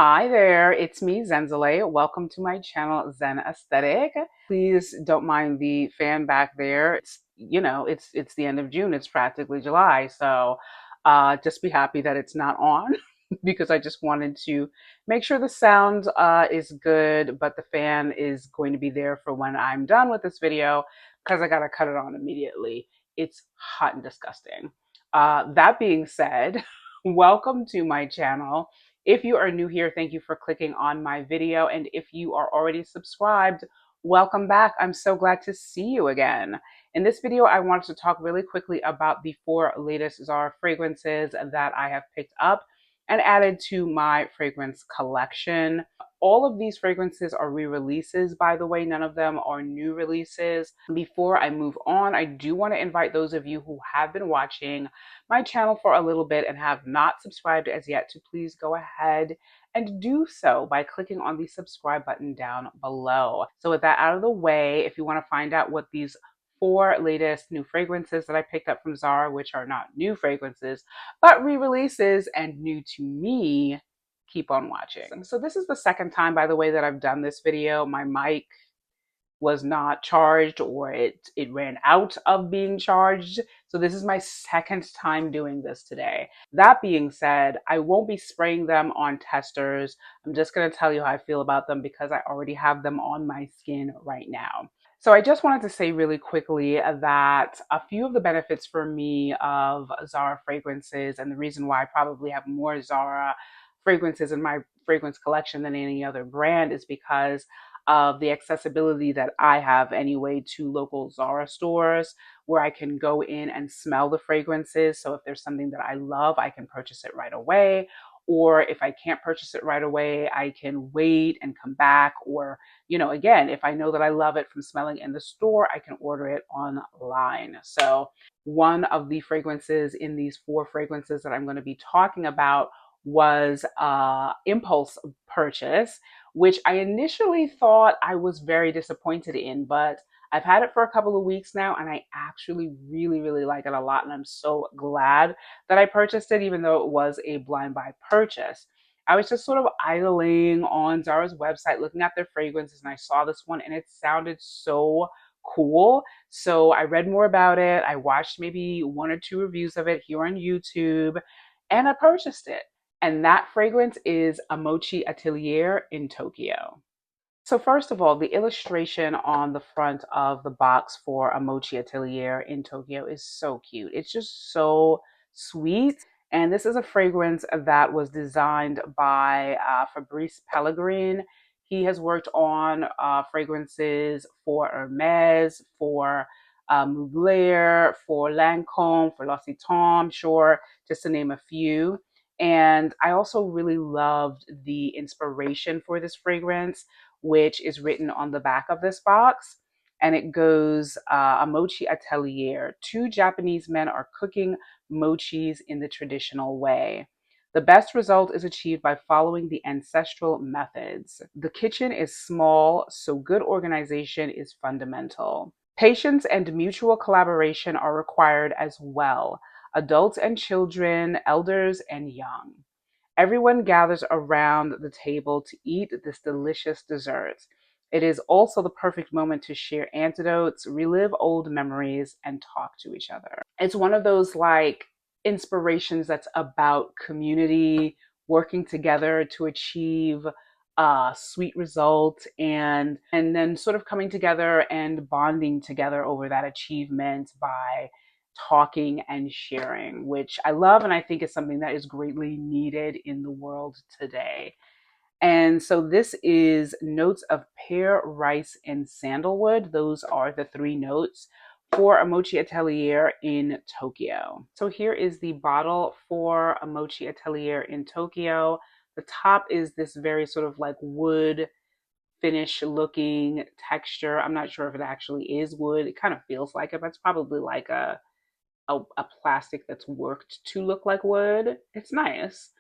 Hi there, it's me, Zenzale. Welcome to my channel, Zen Aesthetic. Please don't mind the fan back there. It's the end of June. It's practically July, so just be happy that it's not on because I just wanted to make sure the sound is good, but the fan is going to be there for when I'm done with this video because I gotta cut it on immediately. It's hot and disgusting. That being said, welcome to my channel. If you are new here, thank you for clicking on my video. And if you are already subscribed, welcome back. I'm so glad to see you again. In this video, I wanted to talk really quickly about the 4 latest Zara fragrances that I have picked up and added to my fragrance collection. All of these fragrances are re-releases, by the way. None of them are new releases. Before I move on, I do want to invite those of you who have been watching my channel for a little bit and have not subscribed as yet to please go ahead and do so by clicking on the subscribe button down below. So with that out of the way, if you want to find out what these 4 latest new fragrances that I picked up from Zara, which are not new fragrances, but re-releases and new to me, keep on watching. So this is the second time, by the way, that I've done this video. My mic was not charged, or it ran out of being charged. So this is my second time doing this today. That being said, I won't be spraying them on testers. I'm just going to tell you how I feel about them because I already have them on my skin right now. So I just wanted to say really quickly that a few of the benefits for me of Zara fragrances, and the reason why I probably have more Zara fragrances in my fragrance collection than any other brand, is because of the accessibility that I have anyway to local Zara stores where I can go in and smell the fragrances. So if there's something that I love, I can purchase it right away. Or if I can't purchase it right away, I can wait and come back. Or, again, if I know that I love it from smelling in the store, I can order it online. So one of the fragrances in these 4 fragrances that I'm going to be talking about was impulse purchase, which I initially thought I was very disappointed in, but I've had it for a couple of weeks now and I actually really, really like it a lot. And I'm so glad that I purchased it, even though it was a blind buy purchase. I was just sort of idling on Zara's website, looking at their fragrances, and I saw this one and it sounded so cool. So I read more about it. I watched maybe 1 or 2 reviews of it here on YouTube and I purchased it. And that fragrance is Amochi Atelier in Tokyo. So first of all, the illustration on the front of the box for Amochi Atelier in Tokyo is so cute. It's just so sweet. And this is a fragrance that was designed by Fabrice Pellegrin. He has worked on fragrances for Hermes, for Mugler, for Lancome, for L'Occitane, sure, just to name a few. And I also really loved the inspiration for this fragrance, which is written on the back of this box. And it goes, Amochi Atelier. 2 Japanese men are cooking mochis in the traditional way. The best result is achieved by following the ancestral methods. The kitchen is small, so good organization is fundamental. Patience and mutual collaboration are required as well. Adults and children, elders and young. Everyone gathers around the table to eat this delicious dessert. It is also the perfect moment to share anecdotes, relive old memories, and talk to each other. It's one of those inspirations that's about community, working together to achieve a sweet result, and then sort of coming together and bonding together over that achievement by talking and sharing, which I love and I think is something that is greatly needed in the world today. And so this is notes of pear, rice, and sandalwood. Those are the 3 notes for Amochi Atelier in Tokyo. So here is the bottle for Amochi Atelier in Tokyo. The top is this very sort of wood finish looking texture. I'm not sure if it actually is wood. It kind of feels like it, but it's probably like a plastic that's worked to look like wood. It's nice.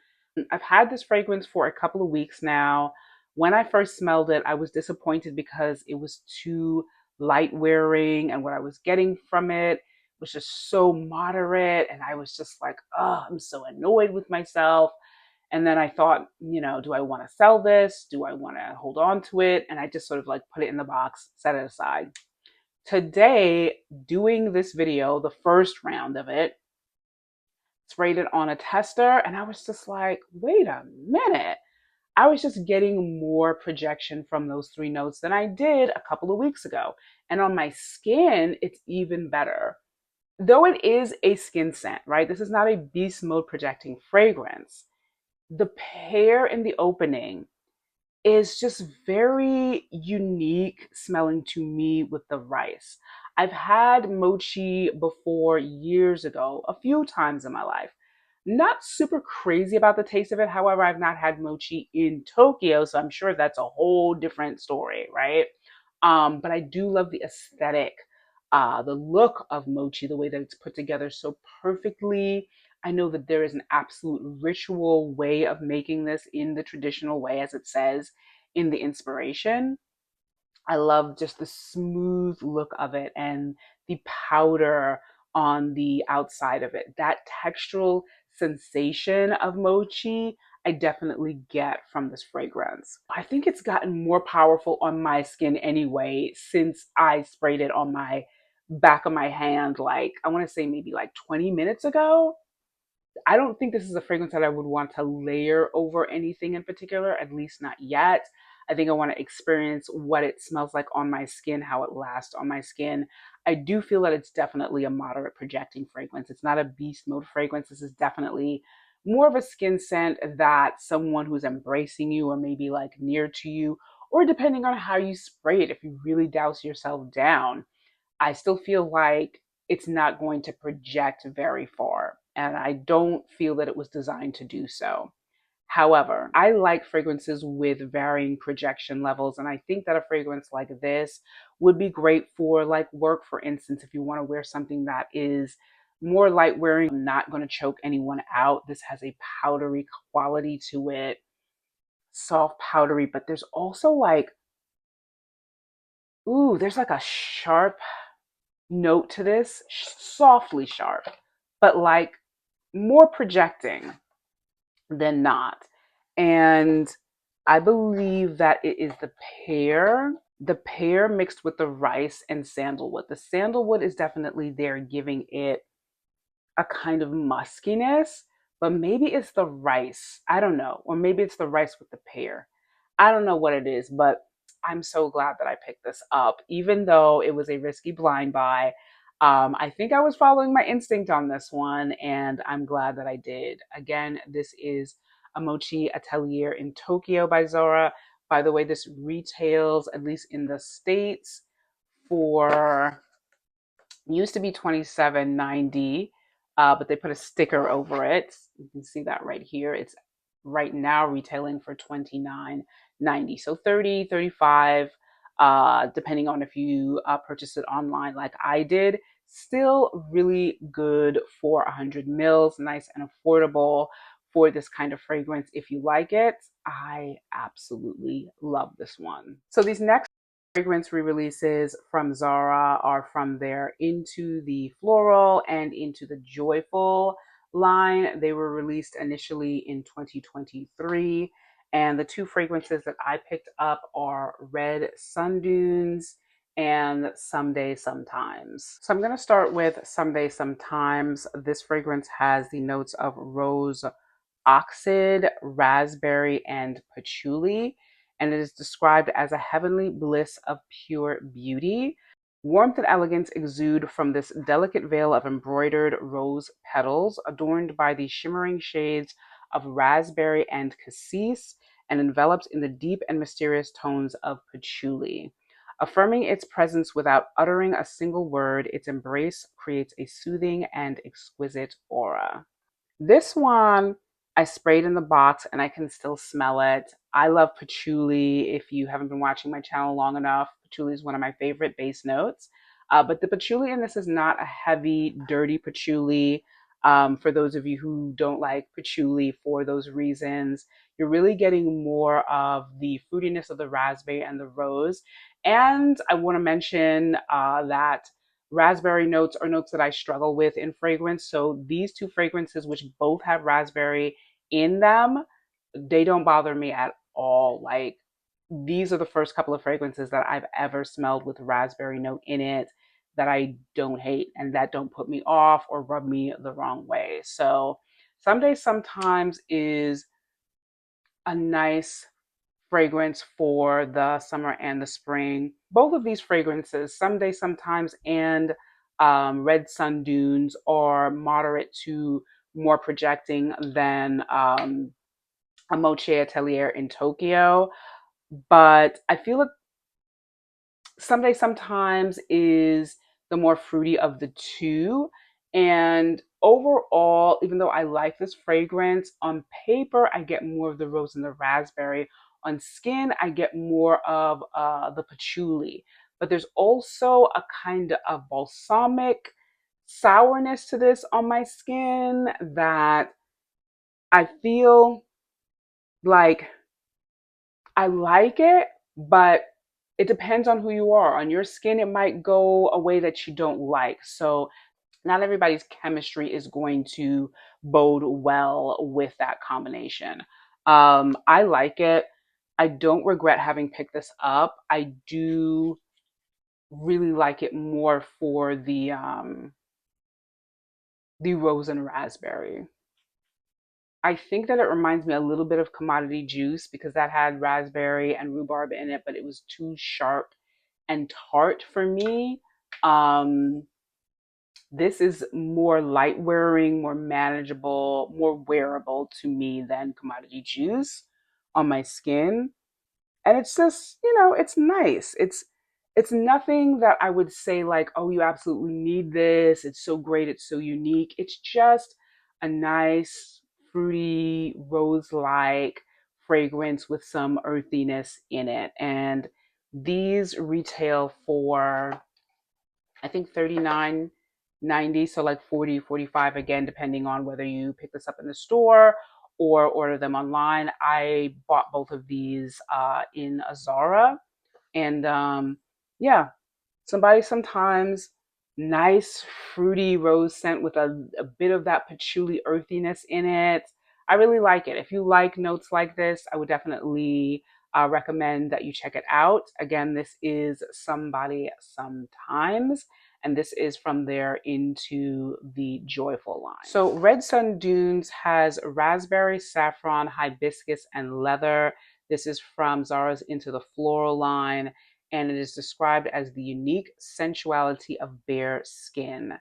I've had this fragrance for a couple of weeks now. When I first smelled it, I was disappointed because it was too light wearing, and what I was getting from it was just so moderate. And I was just like, oh, I'm so annoyed with myself. And then I thought, do I want to sell this? Do I want to hold on to it? And I just sort of like put it in the box, set it aside. Today, doing this video, the first round of it, sprayed it on a tester, and I was just like, wait a minute. I was just getting more projection from those three notes than I did a couple of weeks ago. And on my skin, it's even better. Though it is a skin scent, right? This is not a beast mode projecting fragrance. The pear in the opening is just very unique smelling to me with the rice. I've had mochi before years ago, a few times in my life. Not super crazy about the taste of it. However, I've not had mochi in Tokyo, so I'm sure that's a whole different story, right? But I do love the aesthetic, the look of mochi, the way that it's put together so perfectly. I know that there is an absolute ritual way of making this in the traditional way, as it says in the inspiration. I love just the smooth look of it and the powder on the outside of it. That textural sensation of mochi, I definitely get from this fragrance. I think it's gotten more powerful on my skin anyway since I sprayed it on my back of my hand, like I want to say maybe like 20 minutes ago. I don't think this is a fragrance that I would want to layer over anything in particular, at least not yet. I think I want to experience what it smells like on my skin, how it lasts on my skin. I do feel that it's definitely a moderate projecting fragrance. It's not a beast mode fragrance. This is definitely more of a skin scent that someone who's embracing you or maybe like near to you, or depending on how you spray it, if you really douse yourself down, I still feel like it's not going to project very far. And I don't feel that it was designed to do so. However, I like fragrances with varying projection levels. And I think that a fragrance like this would be great for like work, for instance, if you want to wear something that is more light wearing, not going to choke anyone out. This has a powdery quality to it, soft powdery, but there's also like, ooh, there's like a sharp note to this, softly sharp, but like more projecting than not. And I believe that it is the pear mixed with the rice and sandalwood. The sandalwood is definitely there, giving it a kind of muskiness, but maybe it's the rice. I don't know. Or maybe it's the rice with the pear. I don't know what it is, but I'm so glad that I picked this up, even though it was a risky blind buy. I think I was following my instinct on this one, and I'm glad that I did. Again, this is Amochi Atelier in Tokyo by Zara. By the way, this retails, at least in the States, for used to be 27.90, but they put a sticker over it. You can see that right here. It's right now retailing for 29.90, so 30, 35, depending on if you purchase it online like I did. Still really good for 100 mils, nice and affordable for this kind of fragrance if you like it. I absolutely love this one. So these next fragrance re-releases from Zara are from their Into the Floral and Into the Joyful line. They were released initially in 2023. And the two fragrances that I picked up are Red Sun Dunes and Someday Sometimes. So I'm going to start with Someday Sometimes. This fragrance has the notes of rose oxide, raspberry, and patchouli, and it is described as a heavenly bliss of pure beauty. Warmth and elegance exude from this delicate veil of embroidered rose petals, adorned by the shimmering shades of raspberry and cassis, and enveloped in the deep and mysterious tones of patchouli. Affirming its presence without uttering a single word, its embrace creates a soothing and exquisite aura. This one I sprayed in the box and I can still smell it. I love patchouli. If you haven't been watching my channel long enough, patchouli is one of my favorite base notes. But the patchouli in this is not a heavy, dirty patchouli. For those of you who don't like patchouli for those reasons, you're really getting more of the fruitiness of the raspberry and the rose. And I want to mention that raspberry notes are notes that I struggle with in fragrance. So these two fragrances, which both have raspberry in them, they don't bother me at all. Like, these are the first couple of fragrances that I've ever smelled with raspberry note in it that I don't hate and that don't put me off or rub me the wrong way. So, Someday Sometimes is a nice fragrance for the summer and the spring. Both of these fragrances, Someday Sometimes and Red Sun Dunes, are moderate to more projecting than Mochi Atelier in Tokyo. But I feel like Someday Sometimes is the more fruity of the two. And overall, even though I like this fragrance, on paper, I get more of the rose and the raspberry. On skin, I get more of the patchouli. But there's also a kind of balsamic sourness to this on my skin that I feel like I like it, but it depends on who you are. On your skin, it might go a way that you don't like. So, not everybody's chemistry is going to bode well with that combination. I like it. I don't regret having picked this up. I do really like it more for the rose and raspberry. I think that it reminds me a little bit of Commodity Juice because that had raspberry and rhubarb in it, but it was too sharp and tart for me. Um, this is more light wearing, more manageable, more wearable to me than Commodity Juice on my skin. And it's just, it's nice. It's nothing that I would say like, oh, you absolutely need this. It's so great, it's so unique. It's just a nice, fruity, rose-like fragrance with some earthiness in it. And these retail for, I think, 39.90, so like 40, 45 again, depending on whether you pick this up in the store or order them online. I bought both of these in a Zara, and yeah, sometimes nice fruity rose scent with a bit of that patchouli earthiness in it. I really like it. If you like notes like this, I would definitely recommend that you check it out. Again, this is Somebody Sometimes, and this is from their Into the Joyful line. So Red Sun Dunes has raspberry, saffron, hibiscus, and leather. This is from Zara's Into the Floral line, and it is described as the unique sensuality of bare skin,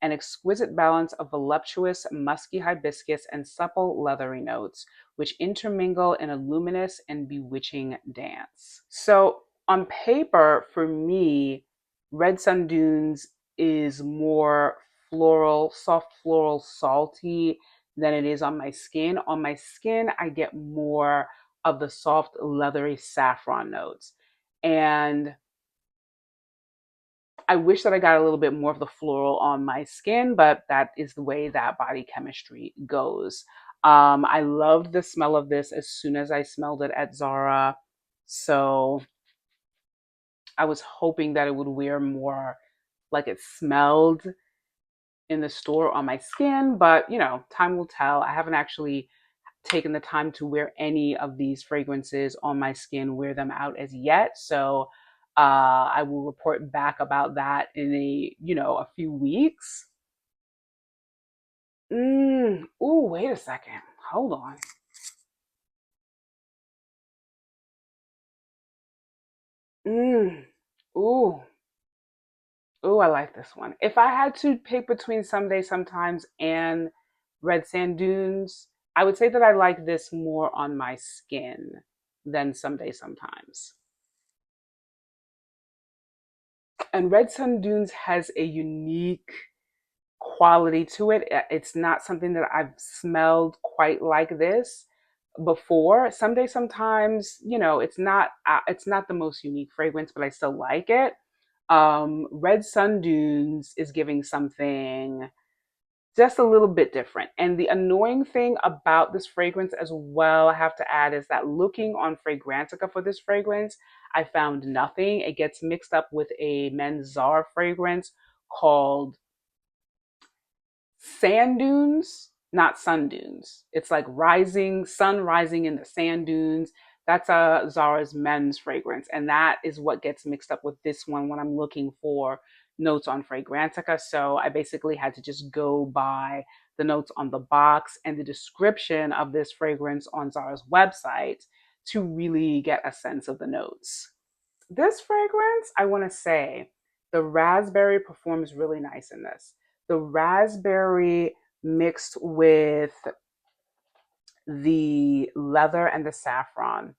an exquisite balance of voluptuous, musky hibiscus and supple, leathery notes, which intermingle in a luminous and bewitching dance. So, on paper, for me, Red Sun Dunes is more floral, soft floral, salty than it is on my skin. On my skin, I get more of the soft, leathery saffron notes. And I wish that I got a little bit more of the floral on my skin, but that is the way that body chemistry goes. I loved the smell of this as soon as I smelled it at Zara. So I was hoping that it would wear more like it smelled in the store on my skin, but time will tell. I haven't actually taken the time to wear any of these fragrances on my skin, wear them out as yet. So I will report back about that in a few weeks. Ooh, wait a second. Hold on. Mm. Ooh. Ooh, I like this one. If I had to pick between Someday Sometimes and Red Sand Dunes, I would say that I like this more on my skin than Someday Sometimes. And Red Sun Dunes has a unique quality to it. It's not something that I've smelled quite like this before. Someday Sometimes, it's not the most unique fragrance, but I still like it. Red Sun Dunes is giving something just a little bit different. And the annoying thing about this fragrance as well, I have to add, is that looking on Fragrantica for this fragrance, I found nothing. It gets mixed up with a men's Zara fragrance called Sand Dunes. not sun dunes. It's like rising, sun rising in the sand dunes. That's a Zara's men's fragrance. And that is what gets mixed up with this one when I'm looking for notes on Fragrantica. So I basically had to just go by the notes on the box and the description of this fragrance on Zara's website to really get a sense of the notes. This fragrance, I want to say, the raspberry performs really nice in this. The raspberry mixed with the leather and the saffron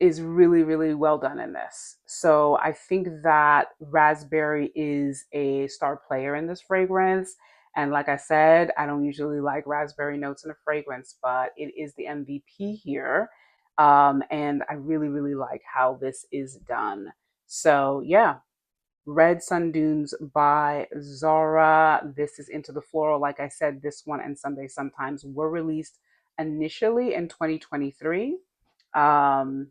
is really, really well done in this. So I think that raspberry is a star player in this fragrance. And like I said, I don't usually like raspberry notes in a fragrance, but it is the MVP here. And I really, really like how this is done. So yeah, Red Sun Dunes by Zara. This is Into the Floral. Like I said, this one and Someday Sometimes were released initially in 2023. Um,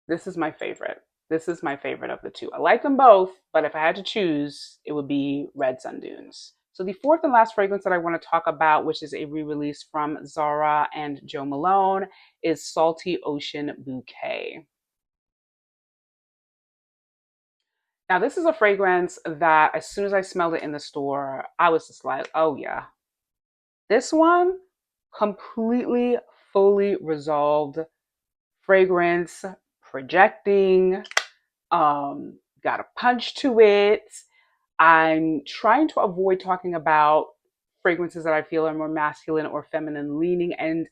this is my favorite. This is my favorite of the two. I like them both, but if I had to choose, it would be Red Sun Dunes. So the fourth and last fragrance that I want to talk about, which is a re-release from Zara and Jo Malone, is Salty Ocean Bouquet. Now, this is a fragrance that as soon as I smelled it in the store, I was just like, oh yeah. This one, completely, fully resolved fragrance, projecting, got a punch to it. I'm trying to avoid talking about fragrances that I feel are more masculine or feminine leaning and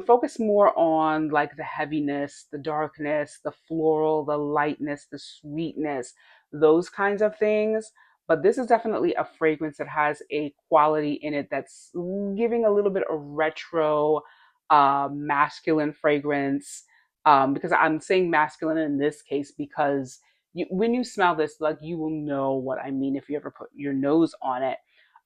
focus more on like the heaviness, the darkness, the floral, the lightness, the sweetness, those kinds of things. But this is definitely a fragrance that has a quality in it that's giving a little bit of retro, masculine fragrance. Because I'm saying masculine in this case because when you smell this, like you will know what I mean if you ever put your nose on it.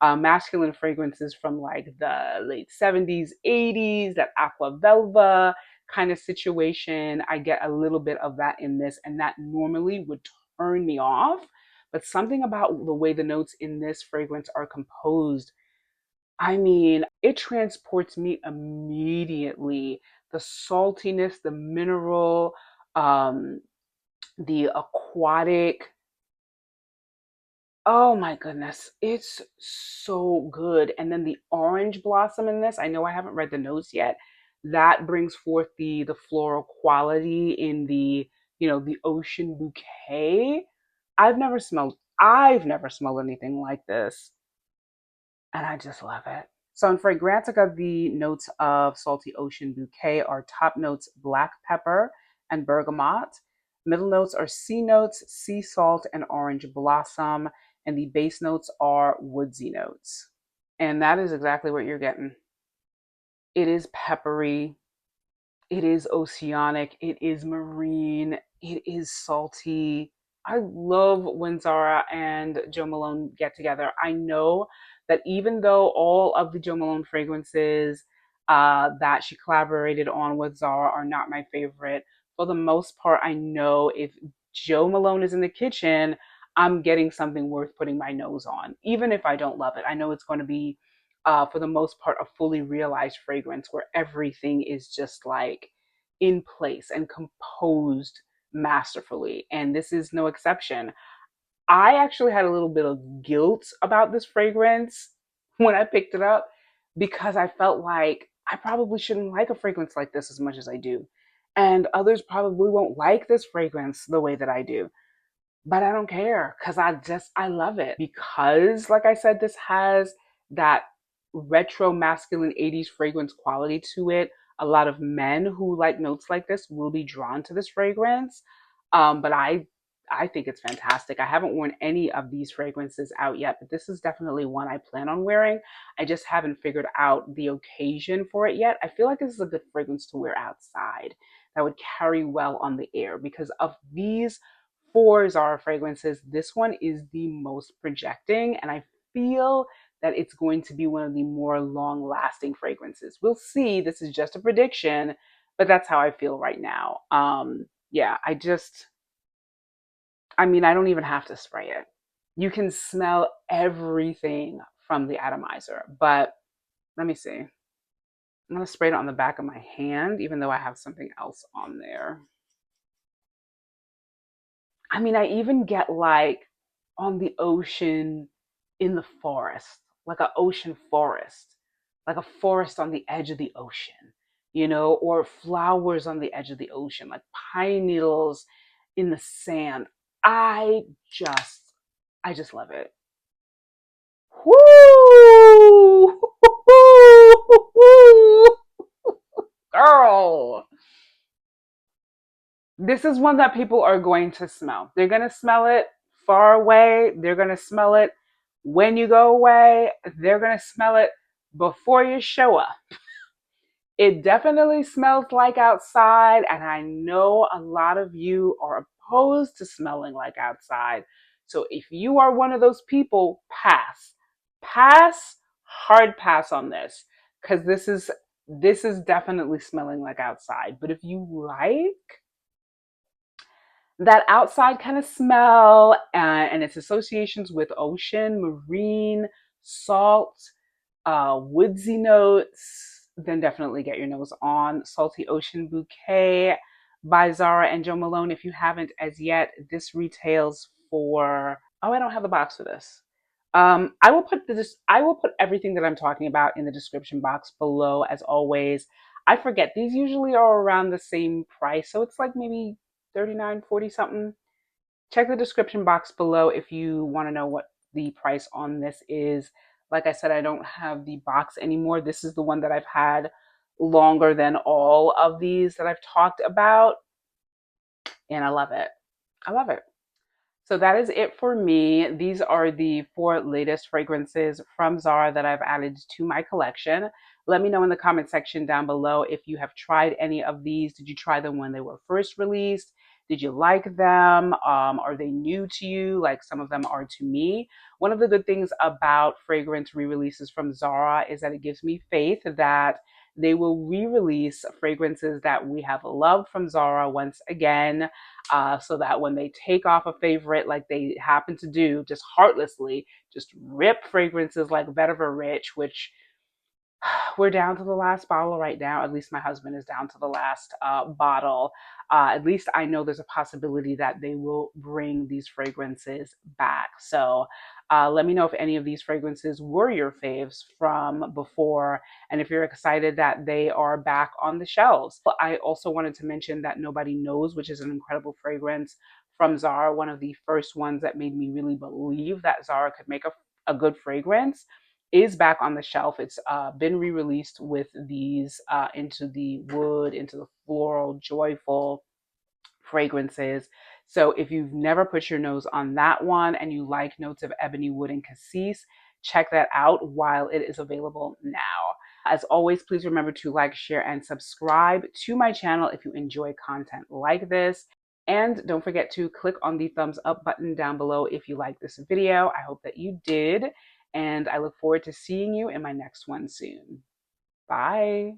Masculine fragrances from like the late 70s, 80s, that aqua velva kind of situation. I get a little bit of that in this, and that normally would turn me off. But something about the way the notes in this fragrance are composed, I mean, it transports me immediately. The saltiness, the mineral, um, the aquatic. Oh my goodness, it's so good. And then the orange blossom in this, I know I haven't read the notes yet. That brings forth the floral quality in the ocean bouquet. I've never smelled anything like this, and I just love it. So in Fragrantica, the notes of Salty Ocean Bouquet are top notes black pepper and bergamot. Middle notes are sea notes, sea salt, and orange blossom. And the base notes are woodsy notes. And that is exactly what you're getting. It is peppery, it is oceanic, it is marine, it is salty. I love when Zara and Jo Malone get together. I know that even though all of the Jo Malone fragrances that she collaborated on with Zara are not my favorite, for the most part, I know if Jo Malone is in the kitchen, I'm getting something worth putting my nose on. Even if I don't love it, I know it's going to be for the most part, a fully realized fragrance where everything is just like in place and composed masterfully. And this is no exception. I actually had a little bit of guilt about this fragrance when I picked it up because I felt like I probably shouldn't like a fragrance like this as much as I do. And others probably won't like this fragrance the way that I do, but I don't care because I love it because like I said, this has that retro masculine 80s fragrance quality to it. A lot of men who like notes like this will be drawn to this fragrance. But I think it's fantastic. I haven't worn any of these fragrances out yet, but this is definitely one I plan on wearing. I just haven't figured out the occasion for it yet. I feel like this is a good fragrance to wear outside that would carry well on the air because of these four Zara fragrances. This one is the most projecting, and I feel that it's going to be one of the more long lasting fragrances. We'll see. This is just a prediction, but that's how I feel right now. Yeah, I mean, I don't even have to spray it. You can smell everything from the atomizer. But let me see. I'm going to spray it on the back of my hand, even though I have something else on there. I mean, I even get like on the ocean in the forest, like an ocean forest, like a forest on the edge of the ocean, or flowers on the edge of the ocean, like pine needles in the sand. I just, I just love it. Woo! Girl. This is one that people are going to smell. They're going to smell it far away. They're going to smell it when you go away. They're going to smell it before you show up. It definitely smells like outside, and I know a lot of you are opposed to smelling like outside. So if you are one of those people, pass. Pass, hard pass on this, because this is definitely smelling like outside. But if you like that outside kind of smell and its associations with ocean, marine, salt, woodsy notes, then definitely get your nose on Salty Ocean Bouquet by Zara and Jo Malone. If you haven't as yet, this retails for, oh, I don't have the box for this. I will put everything that I'm talking about in the description box below as always. I forget, these usually are around the same price, so it's like maybe 39, 40 something. Check the description box below if you want to know what the price on this is. Like I said, I don't have the box anymore. This is the one that I've had longer than all of these that I've talked about, and I love it. I love it. So that is it for me. These are the 4 latest fragrances from Zara that I've added to my collection. Let me know in the comment section down below if you have tried any of these. Did you try them when they were first released? Did you like them? Are they new to you? Like some of them are to me. One of the good things about fragrance re-releases from Zara is that it gives me faith that they will re-release fragrances that we have loved from Zara once again, so that when they take off a favorite like they happen to do, just heartlessly, just rip fragrances like Vetiver Rich, which we're down to the last bottle right now. At least my husband is down to the last bottle. At least I know there's a possibility that they will bring these fragrances back. So let me know if any of these fragrances were your faves from before, and if you're excited that they are back on the shelves. I also wanted to mention that Nobody Knows, which is an incredible fragrance from Zara, one of the first ones that made me really believe that Zara could make a good fragrance, is back on the shelf. It's been re-released with these into the wood, into the floral, joyful fragrances. So if you've never put your nose on that one and you like notes of ebony, wood, and cassis, check that out while it is available now. As always, please remember to like, share, and subscribe to my channel if you enjoy content like this. And don't forget to click on the thumbs up button down below if you like this video. I hope that you did. And I look forward to seeing you in my next one soon. Bye.